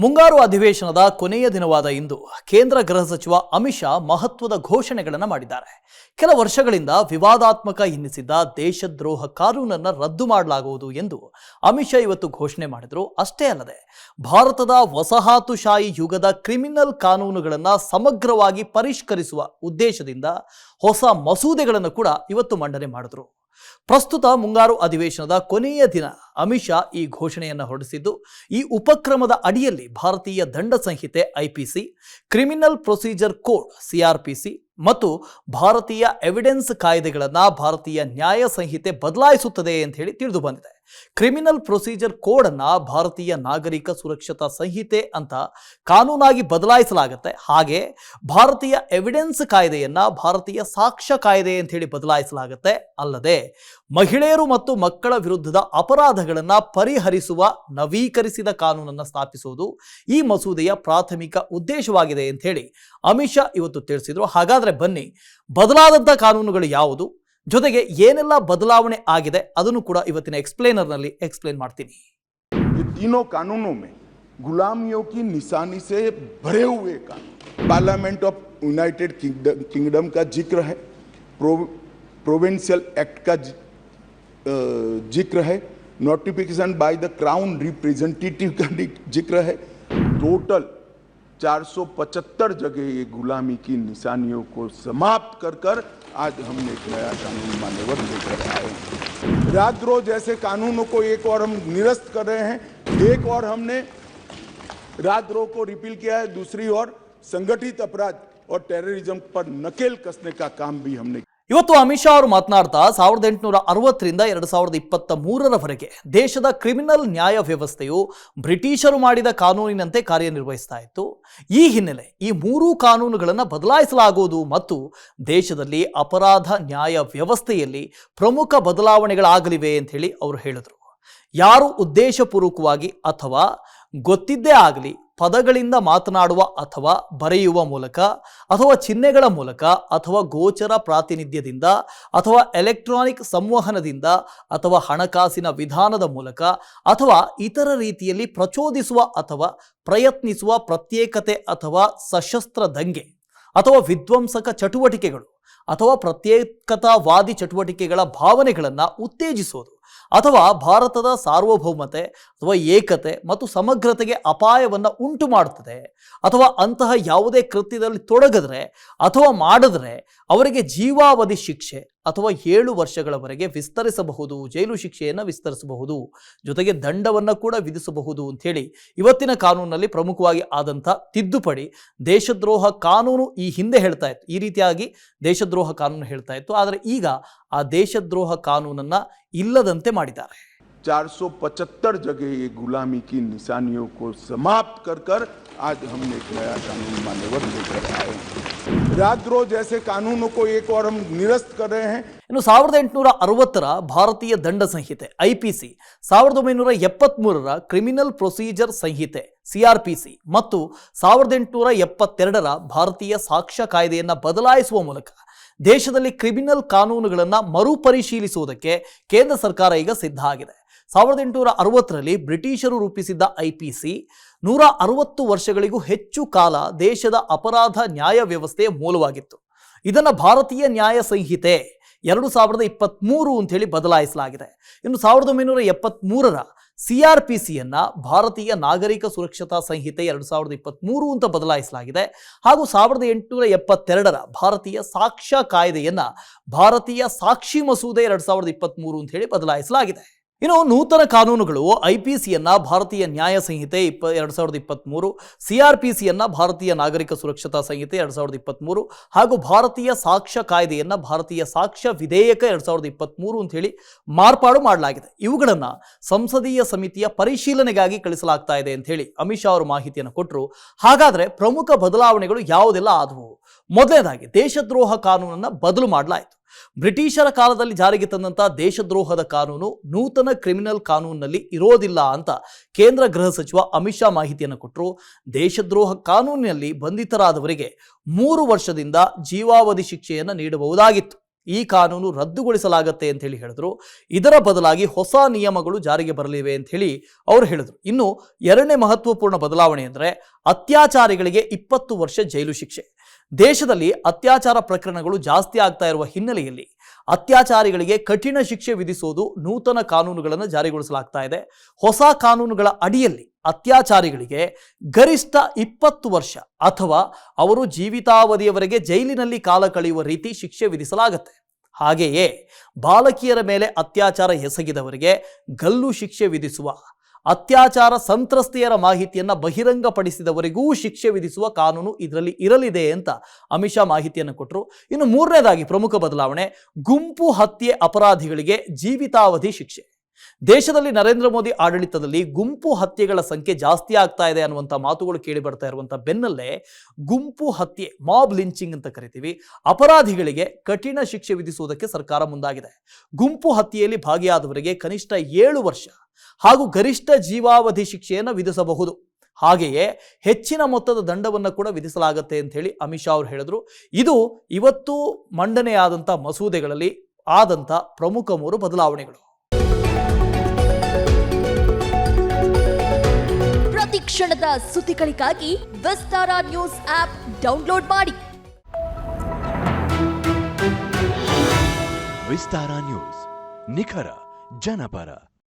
ಮುಂಗಾರು ಅಧಿವೇಶನದ ಕೊನೆಯ ದಿನವಾದ ಇಂದು ಕೇಂದ್ರ ಗೃಹ ಸಚಿವ ಅಮಿತ್ ಶಾ ಮಹತ್ವದ ಘೋಷಣೆಗಳನ್ನು ಮಾಡಿದ್ದಾರೆ. ಕೆಲ ವರ್ಷಗಳಿಂದ ವಿವಾದಾತ್ಮಕ ಎನ್ನಿಸಿದ್ದ ದೇಶದ್ರೋಹ ಕಾನೂನನ್ನು ರದ್ದು ಮಾಡಲಾಗುವುದು ಎಂದು ಅಮಿತ್ ಶಾ ಇವತ್ತು ಘೋಷಣೆ ಮಾಡಿದರು. ಅಷ್ಟೇ ಅಲ್ಲದೆ ಭಾರತದ ವಸಾಹತುಶಾಹಿ ಯುಗದ ಕ್ರಿಮಿನಲ್ ಕಾನೂನುಗಳನ್ನು ಸಮಗ್ರವಾಗಿ ಪರಿಷ್ಕರಿಸುವ ಉದ್ದೇಶದಿಂದ ಹೊಸ ಮಸೂದೆಗಳನ್ನು ಕೂಡ ಇವತ್ತು ಮಂಡನೆ ಮಾಡಿದರು. ಪ್ರಸ್ತುತ ಮುಂಗಾರು ಅಧಿವೇಶನದ ಕೊನೆಯ ದಿನ ಅಮಿತ್ ಶಾ ಈ ಘೋಷಣೆಯನ್ನು ಹೊರಡಿಸಿದ್ದು, ಈ ಉಪಕ್ರಮದ ಅಡಿಯಲ್ಲಿ ಭಾರತೀಯ ದಂಡ ಸಂಹಿತೆ IPC, criminal procedure code CrPC ಮತ್ತು ಭಾರತೀಯ ಎವಿಡೆನ್ಸ್ ಕಾಯ್ದೆಗಳನ್ನು ಭಾರತೀಯ ನ್ಯಾಯ ಸಂಹಿತೆ ಬದಲಾಯಿಸುತ್ತದೆ ಅಂತ ಹೇಳಿ ತಿಳಿದು ಬಂದಿದೆ. ಕ್ರಿಮಿನಲ್ ಪ್ರೊಸೀಜರ್ ಕೋಡ್ ಅನ್ನು ಭಾರತೀಯ ನಾಗರಿಕ ಸುರಕ್ಷತಾ ಸಂಹಿತೆ ಅಂತ ಕಾನೂನಾಗಿ ಬದಲಾಯಿಸಲಾಗುತ್ತೆ. ಹಾಗೆ ಭಾರತೀಯ ಎವಿಡೆನ್ಸ್ ಕಾಯ್ದೆಯನ್ನ ಭಾರತೀಯ ಸಾಕ್ಷ್ಯ ಕಾಯ್ದೆ ಅಂತ ಹೇಳಿ ಬದಲಾಯಿಸಲಾಗುತ್ತೆ. ಅಲ್ಲದೆ ಮಹಿಳೆಯರು ಮತ್ತು ಮಕ್ಕಳ ವಿರುದ್ಧದ ಅಪರಾಧಗಳನ್ನು ಪರಿಹರಿಸುವ ನವೀಕರಿಸಿದ ಕಾನೂನನ್ನು ಸ್ಥಾಪಿಸುವುದು ಈ ಮಸೂದೆಯ ಪ್ರಾಥಮಿಕ ಉದ್ದೇಶವಾಗಿದೆ ಅಂತ ಹೇಳಿ ಅಮಿತ್ ಶಾ ಇವತ್ತು ತಿಳಿಸಿದರು. ಹಾಗಾದ್ರೆ ಬನ್ನಿ, ಬದಲಾದಂಥ ಕಾನೂನುಗಳು ಯಾವುದು, ಜೊತೆಗೆ ಏನೆಲ್ಲ ಬದಲಾವಣೆ ಆಗಿದೆ ಅದನ್ನು ಕೂಡ ಇವತ್ತಿನ एक्सप्लेनर ನಲ್ಲಿ एक्सप्लेन ಮಾಡ್ತೀನಿ. ये तीनों कानूनों में गुलामियों की निशानी से भरे हुए कानून, पार्लियामेंट ऑफ यूनाइटेड किंगडम का जिक्र है, प्रोविंशियल एक्ट का जिक्र है, notification by the crown representative का जिक्र है. टोटल 475 जगह ये गुलामी की निशानियों को समाप्त कर आज हमने एक नया कानून मान्यवर लेकर आए हैं. राजद्रोह जैसे कानूनों को एक और हम निरस्त कर रहे हैं. एक और हमने राजद्रोह को रिपील किया है, दूसरी ओर संगठित अपराध और टेररिज्म पर नकेल कसने का काम भी हमने. ಇವತ್ತು ಅಮಿತ್ ಶಾ ಅವರು ಮಾತನಾಡ್ತಾ 1860ರಿಂದ 2023ರವರೆಗೆ ದೇಶದ ಕ್ರಿಮಿನಲ್ ನ್ಯಾಯ ವ್ಯವಸ್ಥೆಯು ಬ್ರಿಟಿಷರು ಮಾಡಿದ ಕಾನೂನಿನಂತೆ ಕಾರ್ಯನಿರ್ವಹಿಸ್ತಾ ಇತ್ತು. ಈ ಹಿನ್ನೆಲೆ ಈ ಮೂರೂ ಕಾನೂನುಗಳನ್ನು ಬದಲಾಯಿಸಲಾಗುವುದು ಮತ್ತು ದೇಶದಲ್ಲಿ ಅಪರಾಧ ನ್ಯಾಯ ವ್ಯವಸ್ಥೆಯಲ್ಲಿ ಪ್ರಮುಖ ಬದಲಾವಣೆಗಳಾಗಲಿವೆ ಅಂತ ಹೇಳಿ ಅವರು ಹೇಳಿದರು. ಯಾರು ಉದ್ದೇಶಪೂರ್ವಕವಾಗಿ ಅಥವಾ ಗೊತ್ತಿದ್ದೇ ಆಗಲಿ ಪದಗಳಿಂದ ಮಾತನಾಡುವ ಅಥವಾ ಬರೆಯುವ ಮೂಲಕ ಅಥವಾ ಚಿಹ್ನೆಗಳ ಮೂಲಕ ಅಥವಾ ಗೋಚರ ಪ್ರಾತಿನಿಧ್ಯದಿಂದ ಅಥವಾ ಎಲೆಕ್ಟ್ರಾನಿಕ್ ಸಂವಹನದಿಂದ ಅಥವಾ ಹಣಕಾಸಿನ ವಿಧಾನದ ಮೂಲಕ ಅಥವಾ ಇತರ ರೀತಿಯಲ್ಲಿ ಪ್ರಚೋದಿಸುವ ಅಥವಾ ಪ್ರಯತ್ನಿಸುವ ಪ್ರತ್ಯೇಕತೆ ಅಥವಾ ಸಶಸ್ತ್ರ ದಂಗೆ ಅಥವಾ ವಿಧ್ವಂಸಕ ಚಟುವಟಿಕೆಗಳು ಅಥವಾ ಪ್ರತ್ಯೇಕತಾವಾದಿ ಚಟುವಟಿಕೆಗಳ ಭಾವನೆಗಳನ್ನು ಉತ್ತೇಜಿಸೋದು ಅಥವಾ ಭಾರತದ ಸಾರ್ವಭೌಮತೆ ಅಥವಾ ಏಕತೆ ಮತ್ತು ಸಮಗ್ರತೆಗೆ ಅಪಾಯವನ್ನು ಉಂಟು ಮಾಡುತ್ತದೆ ಅಥವಾ ಅಂತಹ ಯಾವುದೇ ಕೃತ್ಯದಲ್ಲಿ ತೊಡಗಿದ್ರೆ ಅಥವಾ ಮಾಡಿದ್ರೆ ಅವರಿಗೆ ಜೀವಾವಧಿ ಶಿಕ್ಷೆ ಅಥವಾ 7 ವರ್ಷಗಳವರೆಗೆ ವಿಸ್ತರಿಸಬಹುದು, ಜೈಲು ಶಿಕ್ಷೆಯನ್ನು ವಿಸ್ತರಿಸಬಹುದು, ಜೊತೆಗೆ ದಂಡವನ್ನು ಕೂಡ ವಿಧಿಸಬಹುದು ಅಂಥೇಳಿ ಇವತ್ತಿನ ಕಾನೂನಲ್ಲಿ ಪ್ರಮುಖವಾಗಿ ಆದಂಥ ತಿದ್ದುಪಡಿ ದೇಶದ್ರೋಹ ಕಾನೂನು ಈ ಹಿಂದೆ ಹೇಳ್ತಾ ಇತ್ತು. ಈ ರೀತಿಯಾಗಿ ದೇಶದ್ರೋಹ ಕಾನೂನು ಹೇಳ್ತಾ ಇತ್ತು. ಆದರೆ ಈಗ ಆ ದೇಶದ್ರೋಹ ಕಾನೂನನ್ನು ಇಲ್ಲದಂತೆ ಮಾಡಿದ್ದಾರೆ. 475 जगह ये गुलामी की निशानियों को समाप्त कर आज हमने एक नया कानून मान्यवर लेकर आए हैं. राजद्रोह जैसे कानूनों को एक और हम निरस्त कर रहे हैं. ಇನ್ನು 1860ರ ಭಾರತೀಯ ದಂಡ ಸಂಹಿತೆ ಐಪಿಸಿ, 1973ರ ಕ್ರಿಮಿನಲ್ ಪ್ರೊಸೀಜರ್ ಸಂಹಿತೆ ಸಿಆರ್ಪಿಸಿ ಮತ್ತು 1872ರ ಭಾರತೀಯ ಸಾಕ್ಷ್ಯ ಕಾಯ್ದೆಯನ್ನು ಬದಲಾಯಿಸುವ ಮೂಲಕ ದೇಶದಲ್ಲಿ ಕ್ರಿಮಿನಲ್ ಕಾನೂನುಗಳನ್ನು ಮರುಪರಿಶೀಲಿಸುವುದಕ್ಕೆ ಕೇಂದ್ರ ಸರ್ಕಾರ ಈಗ ಸಿದ್ಧ ಆಗಿದೆ. 1860ರಲ್ಲಿ ಬ್ರಿಟಿಷರು ರೂಪಿಸಿದ್ದ ಐಪಿಸಿ 160 ವರ್ಷಗಳಿಗೂ ಹೆಚ್ಚು ಕಾಲ ದೇಶದ ಅಪರಾಧ ನ್ಯಾಯ ವ್ಯವಸ್ಥೆಯ ಮೂಲವಾಗಿತ್ತು. ಇದನ್ನು ಭಾರತೀಯ ನ್ಯಾಯ ಸಂಹಿತೆ 2023 ಅಂತ ಹೇಳಿ ಬದಲಾಯಿಸಲಾಗಿದೆ. ಇನ್ನು 1973ರ ಸಿಆರ್ಪಿಸಿಯನ್ನ ಭಾರತೀಯ ನಾಗರಿಕ ಸುರಕ್ಷತಾ ಸಂಹಿತೆ 2023 ಅಂತ ಬದಲಾಯಿಸಲಾಗಿದೆ. ಹಾಗೂ 1872ರ ಭಾರತೀಯ ಸಾಕ್ಷ್ಯ ಕಾಯ್ದೆಯನ್ನ ಭಾರತೀಯ ಸಾಕ್ಷಿ ಮಸೂದೆ 2023 ಅಂತ ಹೇಳಿ ಬದಲಾಯಿಸಲಾಗಿದೆ. ಇನ್ನು ನೂತನ ಕಾನೂನುಗಳು ಐಪಿಸಿಯನ್ನ ಭಾರತೀಯ ನ್ಯಾಯ ಸಂಹಿತೆ 2023, ಸಿಆರ್ಪಿಸಿಯನ್ನ ಭಾರತೀಯ ನಾಗರಿಕ ಸುರಕ್ಷತಾ ಸಂಹಿತೆ 2023 ಹಾಗೂ ಭಾರತೀಯ ಸಾಕ್ಷ್ಯ ಕಾಯ್ದೆಯನ್ನ ಭಾರತೀಯ ಸಾಕ್ಷ್ಯ ವಿಧೇಯಕ 2023 ಅಂತ ಹೇಳಿ ಮಾರ್ಪಾಡು ಮಾಡಲಾಗಿದೆ. ಇವುಗಳನ್ನು ಸಂಸದೀಯ ಸಮಿತಿಯ ಪರಿಶೀಲನೆಗಾಗಿ ಕಳಿಸಲಾಗ್ತಾ ಇದೆ ಅಂತ ಹೇಳಿ ಅಮಿತ್ ಶಾ ಅವರು ಮಾಹಿತಿಯನ್ನು ಕೊಟ್ಟರು. ಹಾಗಾದ್ರೆ ಪ್ರಮುಖ ಬದಲಾವಣೆಗಳು ಯಾವುದೆಲ್ಲ ಆದವು? ಮೊದಲನೇದಾಗಿ ದೇಶದ್ರೋಹ ಕಾನೂನನ್ನು ಬದಲು ಮಾಡಲಾಯಿತು. ಬ್ರಿಟಿಷರ ಕಾಲದಲ್ಲಿ ಜಾರಿಗೆ ತಂದಂಥ ದೇಶದ್ರೋಹದ ಕಾನೂನು ನೂತನ ಕ್ರಿಮಿನಲ್ ಕಾನೂನಿನಲ್ಲಿ ಇರೋದಿಲ್ಲ ಅಂತ ಕೇಂದ್ರ ಗೃಹ ಸಚಿವ ಅಮಿತ್ ಶಾ ಮಾಹಿತಿಯನ್ನು ಕೊಟ್ಟರು. ದೇಶದ್ರೋಹ ಕಾನೂನಿನಲ್ಲಿ ಬಂಧಿತರಾದವರಿಗೆ 3 ವರ್ಷದಿಂದ ಜೀವಾವಧಿ ಶಿಕ್ಷೆಯನ್ನು ನೀಡಬಹುದಾಗಿತ್ತು. ಈ ಕಾನೂನು ರದ್ದುಗೊಳಿಸಲಾಗತ್ತೆ ಅಂತ ಹೇಳಿ ಹೇಳಿದ್ರು. ಇದರ ಬದಲಾಗಿ ಹೊಸ ನಿಯಮಗಳು ಜಾರಿಗೆ ಬರಲಿವೆ ಅಂತ ಹೇಳಿ ಅವರು ಹೇಳಿದ್ರು. ಇನ್ನು ಎರಡನೇ ಮಹತ್ವಪೂರ್ಣ ಬದಲಾವಣೆ ಅಂದರೆ ಅತ್ಯಾಚಾರಿಗಳಿಗೆ 20 ವರ್ಷ ಜೈಲು ಶಿಕ್ಷೆ. ದೇಶದಲ್ಲಿ ಅತ್ಯಾಚಾರ ಪ್ರಕರಣಗಳು ಜಾಸ್ತಿ ಆಗ್ತಾ ಇರುವ ಹಿನ್ನೆಲೆಯಲ್ಲಿ ಅತ್ಯಾಚಾರಿಗಳಿಗೆ ಕಠಿಣ ಶಿಕ್ಷೆ ವಿಧಿಸೋದು ನೂತನ ಕಾನೂನುಗಳನ್ನು ಜಾರಿಗೊಳಿಸಲಾಗ್ತಾ ಇದೆ. ಹೊಸ ಕಾನೂನುಗಳ ಅಡಿಯಲ್ಲಿ ಅತ್ಯಾಚಾರಿಗಳಿಗೆ ಗರಿಷ್ಠ 20 ವರ್ಷ ಅಥವಾ ಅವರು ಜೀವಿತಾವಧಿಯವರೆಗೆ ಜೈಲಿನಲ್ಲಿ ಕಾಲ ಕಳೆಯುವ ರೀತಿ ಶಿಕ್ಷೆ ವಿಧಿಸಲಾಗುತ್ತೆ. ಹಾಗೆಯೇ ಬಾಲಕಿಯರ ಮೇಲೆ ಅತ್ಯಾಚಾರ ಎಸಗಿದವರಿಗೆ ಗಲ್ಲು ಶಿಕ್ಷೆ ವಿಧಿಸುವ, ಅತ್ಯಾಚಾರ ಸಂತ್ರಸ್ತೆಯರ ಮಾಹಿತಿಯನ್ನು ಬಹಿರಂಗಪಡಿಸಿದವರಿಗೂ ಶಿಕ್ಷೆ ವಿಧಿಸುವ ಕಾನೂನು ಇದರಲ್ಲಿ ಇರಲಿದೆ ಅಂತ ಅಮಿತ್ ಶಾ ಮಾಹಿತಿಯನ್ನು ಕೊಟ್ಟರು. ಇನ್ನು ಮೂರನೇದಾಗಿ ಪ್ರಮುಖ ಬದಲಾವಣೆ, ಗುಂಪು ಹತ್ಯೆ ಅಪರಾಧಿಗಳಿಗೆ ಜೀವಿತಾವಧಿ ಶಿಕ್ಷೆ. ದೇಶದಲ್ಲಿ ನರೇಂದ್ರ ಮೋದಿ ಆಡಳಿತದಲ್ಲಿ ಗುಂಪು ಹತ್ಯೆಗಳ ಸಂಖ್ಯೆ ಜಾಸ್ತಿ ಆಗ್ತಾ ಇದೆ ಅನ್ನುವಂಥ ಮಾತುಗಳು ಕೇಳಿ ಬರ್ತಾ ಇರುವಂಥ ಬೆನ್ನಲ್ಲೇ ಗುಂಪು ಹತ್ಯೆ, ಮಾಬ್ ಲಿಂಚಿಂಗ್ ಅಂತ ಕರಿತೀವಿ, ಅಪರಾಧಿಗಳಿಗೆ ಕಠಿಣ ಶಿಕ್ಷೆ ವಿಧಿಸುವುದಕ್ಕೆ ಸರ್ಕಾರ ಮುಂದಾಗಿದೆ. ಗುಂಪು ಹತ್ಯೆಯಲ್ಲಿ ಭಾಗಿಯಾದವರಿಗೆ ಕನಿಷ್ಠ 7 ವರ್ಷ ಹಾಗೂ ಗರಿಷ್ಠ ಜೀವಾವಧಿ ಶಿಕ್ಷೆಯನ್ನು ವಿಧಿಸಬಹುದು. ಹಾಗೆಯೇ ಹೆಚ್ಚಿನ ಮೊತ್ತದ ದಂಡವನ್ನು ಕೂಡ ವಿಧಿಸಲಾಗುತ್ತೆ ಅಂತ ಹೇಳಿ ಅಮಿತ್ ಶಾ ಅವರು ಹೇಳಿದ್ರು. ಇದು ಇವತ್ತು ಮಂಡನೆಯಾದಂಥ ಮಸೂದೆಗಳಲ್ಲಿ ಆದಂಥ ಪ್ರಮುಖ 3 ಬದಲಾವಣೆಗಳು. ಪ್ರತಿ ಕ್ಷಣದ ಸುದ್ದಿಗಳಿಗಾಗಿ ವಿಸ್ತಾರ ನ್ಯೂಸ್ ಆಪ್ ಡೌನ್ಲೋಡ್ ಮಾಡಿ. ವಿಸ್ತಾರ ನ್ಯೂಸ್, ನಿಖರ ಜನಪರ.